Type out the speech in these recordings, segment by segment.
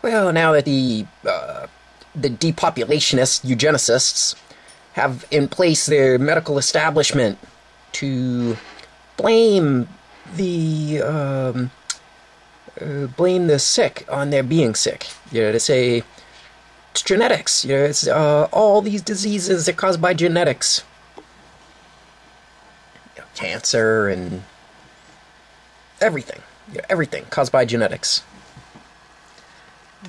Well, now that the depopulationists, eugenicists, have in place their medical establishment to blame the blame the sick on their being sick. You know, to say it's genetics. You know, it's all these diseases are caused by genetics. You know, cancer and everything. You know, everything caused by genetics.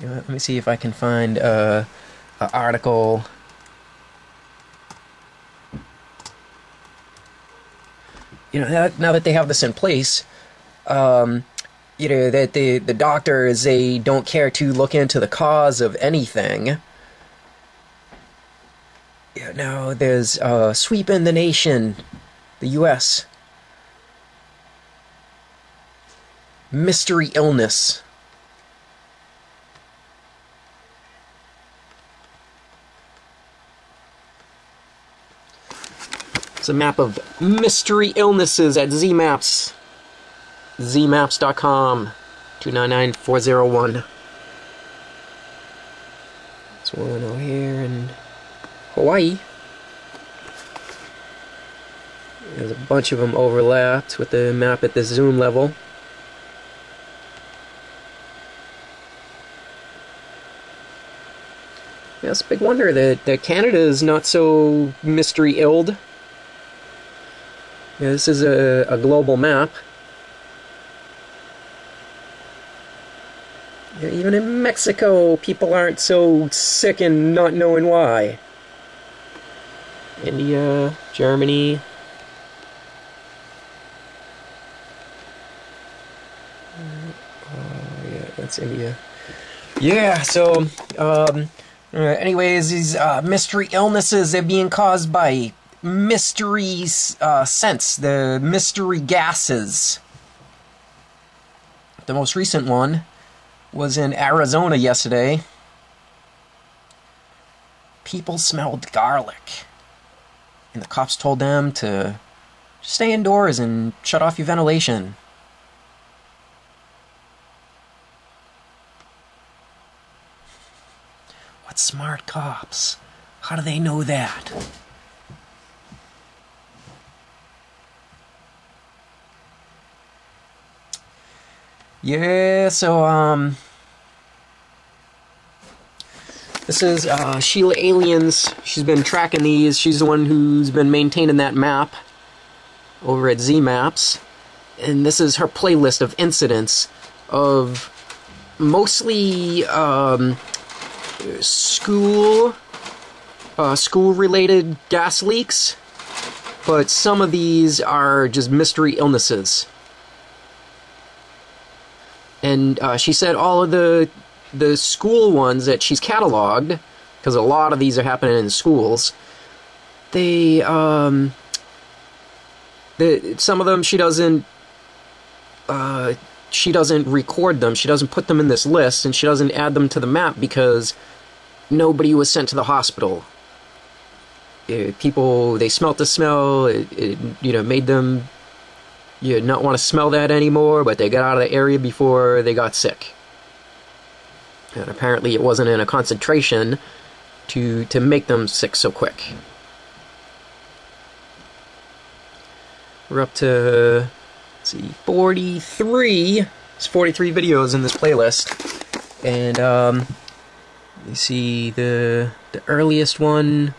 You know, let me see if I can find an article. You know, now that they have this in place, you know, that the doctors, they don't care to look into the cause of anything. You know, now there's sweeping the nation, the U.S. Mystery illness. It's a map of mystery illnesses at ZMaps. ZMaps.com 299401. There's one over here in Hawaii. There's a bunch of them overlapped with the map at the zoom level. Yeah, it's a big wonder that Canada is not so mystery-illed. Yeah, this is a global map. Yeah, even in Mexico, people aren't so sick and not knowing why. India, Germany. Yeah, that's India. Yeah, so, anyways, these mystery illnesses, they're being caused by mystery scents, the mystery gases. The most recent one was in Arizona yesterday. People smelled garlic, and the cops told them to stay indoors and shut off your ventilation. What smart cops? How do they know that? Yeah, so, this is, Sheila Aliens. She's been tracking these. She's the one who's been maintaining that map over at ZMaps. And this is her playlist of incidents of mostly, school-related gas leaks. But some of these are just mystery illnesses. And she said all of the school ones that she's cataloged, because a lot of these are happening in schools, some of them she doesn't record them, she doesn't put them in this list, and she doesn't add them to the map because nobody was sent to the hospital. People, they smelt the smell, it you know, made them not want to smell that anymore, but they got out of the area before they got sick. And apparently it wasn't in a concentration to make them sick so quick. We're up to, let's see, 43. There's 43 videos in this playlist. And you see the earliest one.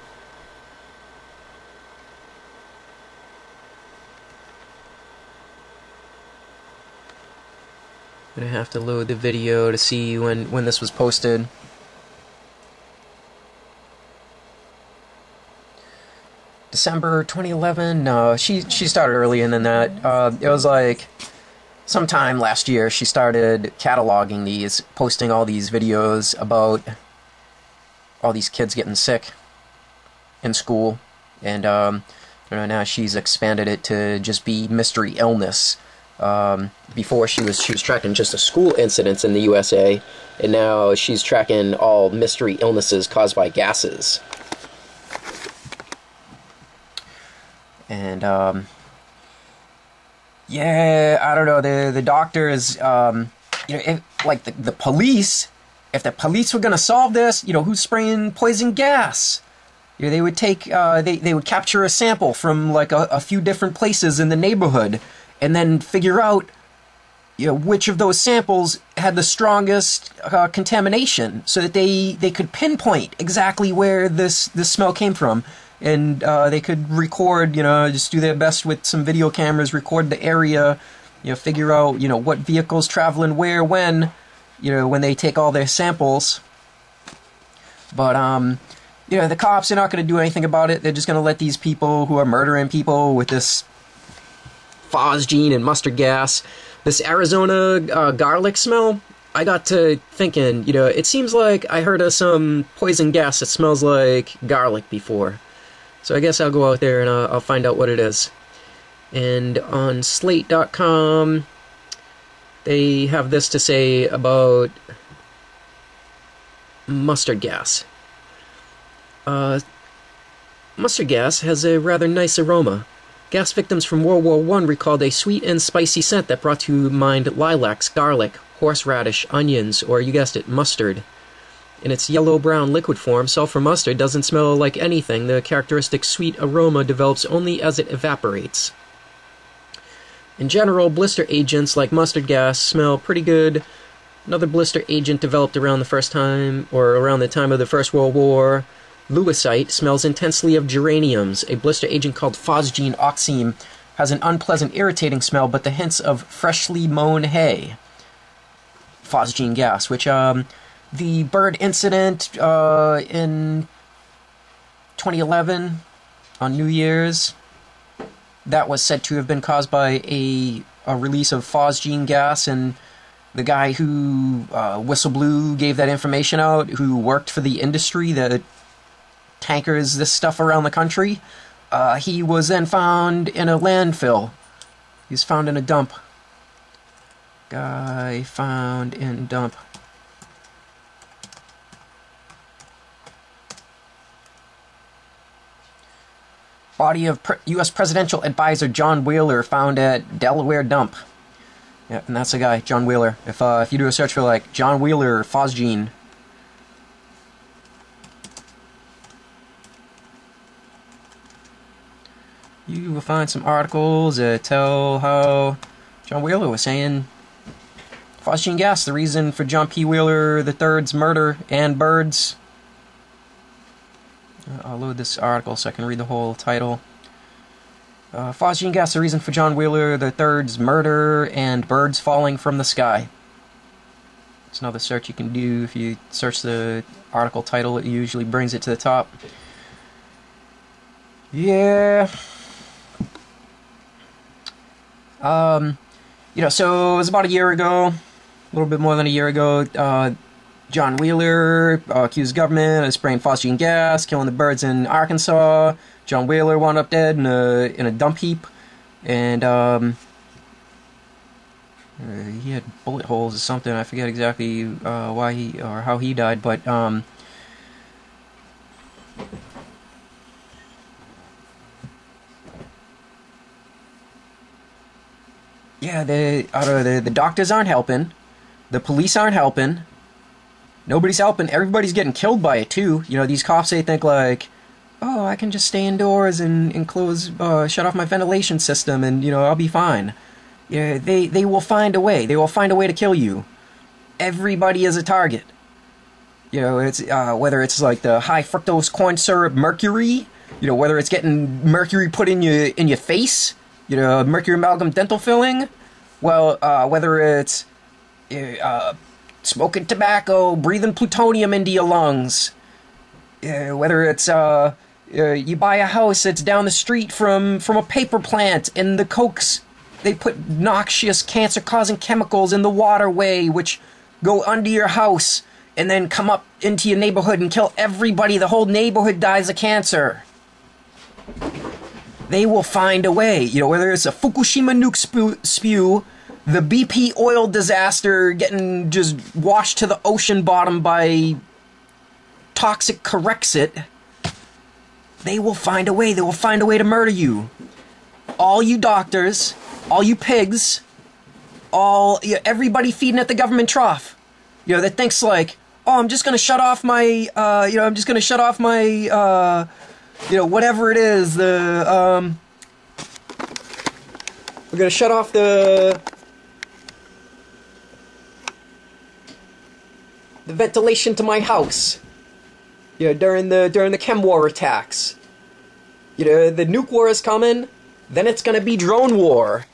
I'm gonna have to load the video to see when this was posted. December 2011? No, she started earlier than that. It was like sometime last year she started cataloging these, posting all these videos about all these kids getting sick in school. And now she's expanded it to just be mystery illness. Before she was tracking just the school incidents in the USA, and now she's tracking all mystery illnesses caused by gases. And yeah, I don't know, the doctors, like the police if the police were gonna solve this, who's spraying poison gas? They would take, they would capture a sample from like a few different places in the neighborhood, and then figure out, which of those samples had the strongest contamination, so that they could pinpoint exactly where this smell came from, and they could record, just do their best with some video cameras, record the area, figure out, what vehicles traveling where, when they take all their samples. But the cops are not going to do anything about it. They're just going to let these people who are murdering people with this phosgene and mustard gas, this Arizona garlic smell, I got to thinking, it seems like I heard of some poison gas that smells like garlic before. So I guess I'll go out there and I'll find out what it is. And on Slate.com, they have this to say about mustard gas. Mustard gas has a rather nice aroma. Gas victims from World War I recalled a sweet and spicy scent that brought to mind lilacs, garlic, horseradish, onions, or you guessed it, mustard. In its yellow-brown liquid form, sulfur mustard doesn't smell like anything. The characteristic sweet aroma develops only as it evaporates. In general, blister agents like mustard gas smell pretty good. Another blister agent developed around the time of the First World War, Lewisite, smells intensely of geraniums. A blister agent called phosgene oxime has an unpleasant, irritating smell, but the hints of freshly mown hay. Phosgene gas, which, the bird incident in 2011 on New Year's, that was said to have been caused by a release of phosgene gas, and the guy who whistleblew gave that information out, who worked for the industry that tankers this stuff around the country, he was then found in a landfill. He was found in a dump. Guy found in dump. Body of U.S. Presidential Advisor John Wheeler found at Delaware dump. Yeah, and that's the guy, John Wheeler. If you do a search for like John Wheeler phosgene, you will find some articles that tell how John Wheeler was saying phosgene gas, the reason for John P. Wheeler III's murder and birds. I'll load this article so I can read the whole title. Phosgene gas, the reason for John Wheeler III's murder and birds falling from the sky. It's another search you can do. If you search the article title, it usually brings it to the top. Yeah. So it was about a year ago, a little bit more than a year ago, John Wheeler accused government of spraying phosgene gas, killing the birds in Arkansas. John Wheeler wound up dead in a dump heap, and he had bullet holes or something. I forget exactly why he or how he died, but yeah, the doctors aren't helping, the police aren't helping. Nobody's helping. Everybody's getting killed by it, too. These cops, they think, like, oh, I can just stay indoors and close, shut off my ventilation system, and, I'll be fine. Yeah, they will find a way. They will find a way to kill you. Everybody is a target. It's whether it's, like, the high fructose corn syrup mercury, whether it's getting mercury put in your face, mercury amalgam dental filling, well, whether it's, smoking tobacco, breathing plutonium into your lungs. Whether it's, you buy a house that's down the street from a paper plant, and the cokes, they put noxious, cancer-causing chemicals in the waterway, which go under your house, and then come up into your neighborhood and kill everybody. The whole neighborhood dies of cancer. They will find a way. Whether it's a Fukushima nuke spew, the BP oil disaster getting just washed to the ocean bottom by toxic Corexit, they will find a way. They will find a way to murder you. All you doctors, all you pigs, everybody feeding at the government trough, that thinks like, oh, I'm just gonna shut off my, I'm just gonna shut off my, whatever it is, we're gonna shut off the ventilation to my house, during the chem war attacks. The nuke war is coming, then it's gonna be drone war.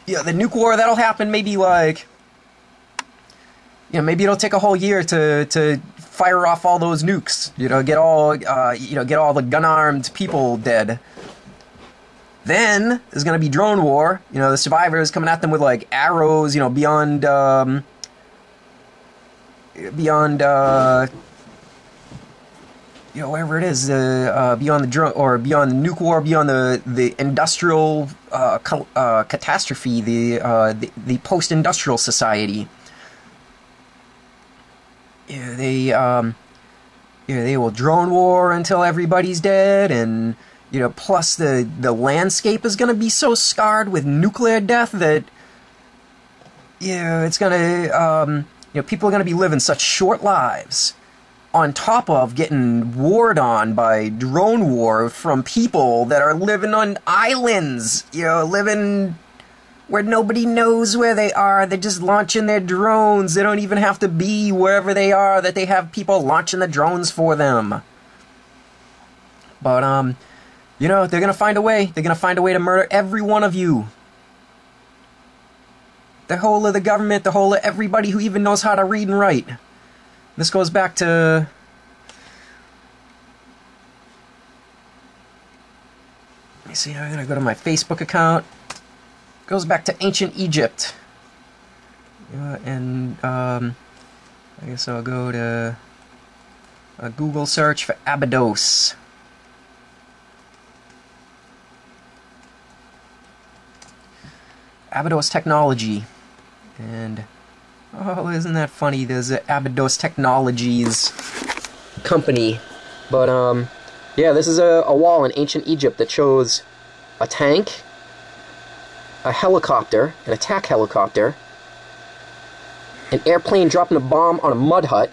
The nuke war, that'll happen maybe like, maybe it'll take a whole year to fire off all those nukes, get all the gun-armed people dead. Then there's gonna be drone war, the survivors coming at them with like arrows, beyond wherever it is, beyond the drone, or beyond the nuke war, beyond the industrial catastrophe, the post-industrial society. They will drone war until everybody's dead, and plus the landscape is gonna be so scarred with nuclear death that it's gonna people are gonna be living such short lives, on top of getting warred on by drone war from people that are living on islands, living where nobody knows where they are. They're just launching their drones. They don't even have to be wherever they are, that they have people launching the drones for them. But, they're gonna find a way. They're gonna find a way to murder every one of you. The whole of the government, the whole of everybody who even knows how to read and write. This goes back to... Let me see, I'm gonna go to my Facebook account. Goes back to ancient Egypt. I guess I'll go to a Google search for Abydos. Abydos technology. And oh, isn't that funny? There's an Abydos Technologies company. But this is a wall in ancient Egypt that shows a tank, a helicopter, an attack helicopter, an airplane dropping a bomb on a mud hut.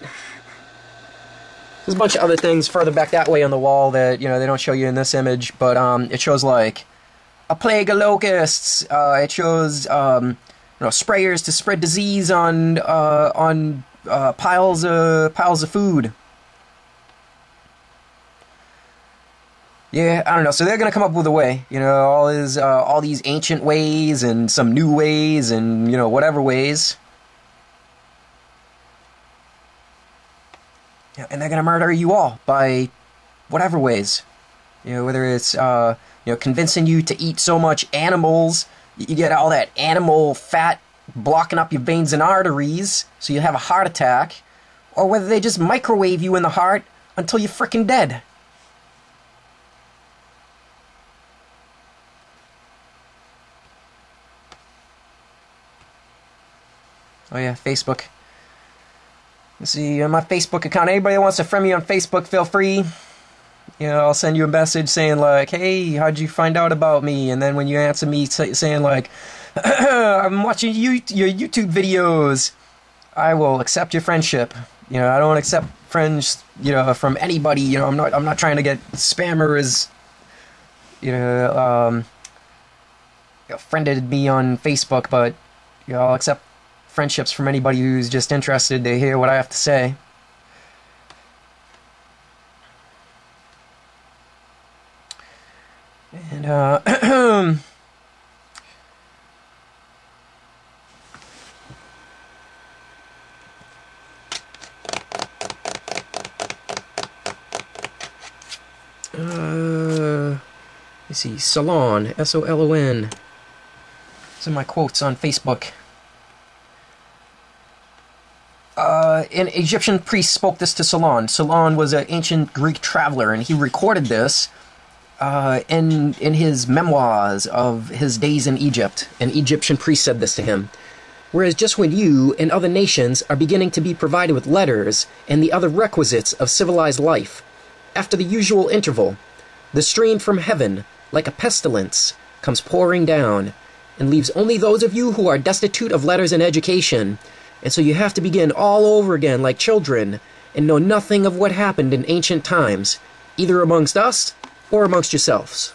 There's a bunch of other things further back that way on the wall that they don't show you in this image, but it shows like a plague of locusts. It shows sprayers to spread disease on piles of food. Yeah, I don't know. So they're gonna come up with a way, all these ancient ways and some new ways and whatever ways. Yeah, and they're gonna murder you all by whatever ways. Whether it's convincing you to eat so much animals, you get all that animal fat blocking up your veins and arteries, so you have a heart attack, or whether they just microwave you in the heart until you're frickin' dead. Oh yeah, Facebook. Let's see, on my Facebook account, anybody that wants to friend me on Facebook, feel free. I'll send you a message saying like, hey, how'd you find out about me? And then when you answer me saying like, I'm watching your YouTube videos, I will accept your friendship. I don't accept friends, from anybody. I'm not trying to get spammers, friended me on Facebook, but I'll accept friendships from anybody who's just interested to hear what I have to say. And let's see, Solon, S-O-L-O-N. These are my quotes on Facebook. An Egyptian priest spoke this to Solon. Solon was an ancient Greek traveler, and he recorded this in his memoirs of his days in Egypt. An Egyptian priest said this to him. Whereas just when you and other nations are beginning to be provided with letters and the other requisites of civilized life, after the usual interval, the stream from heaven, like a pestilence, comes pouring down, and leaves only those of you who are destitute of letters and education, And so you have to begin all over again like children and know nothing of what happened in ancient times, either amongst us or amongst yourselves.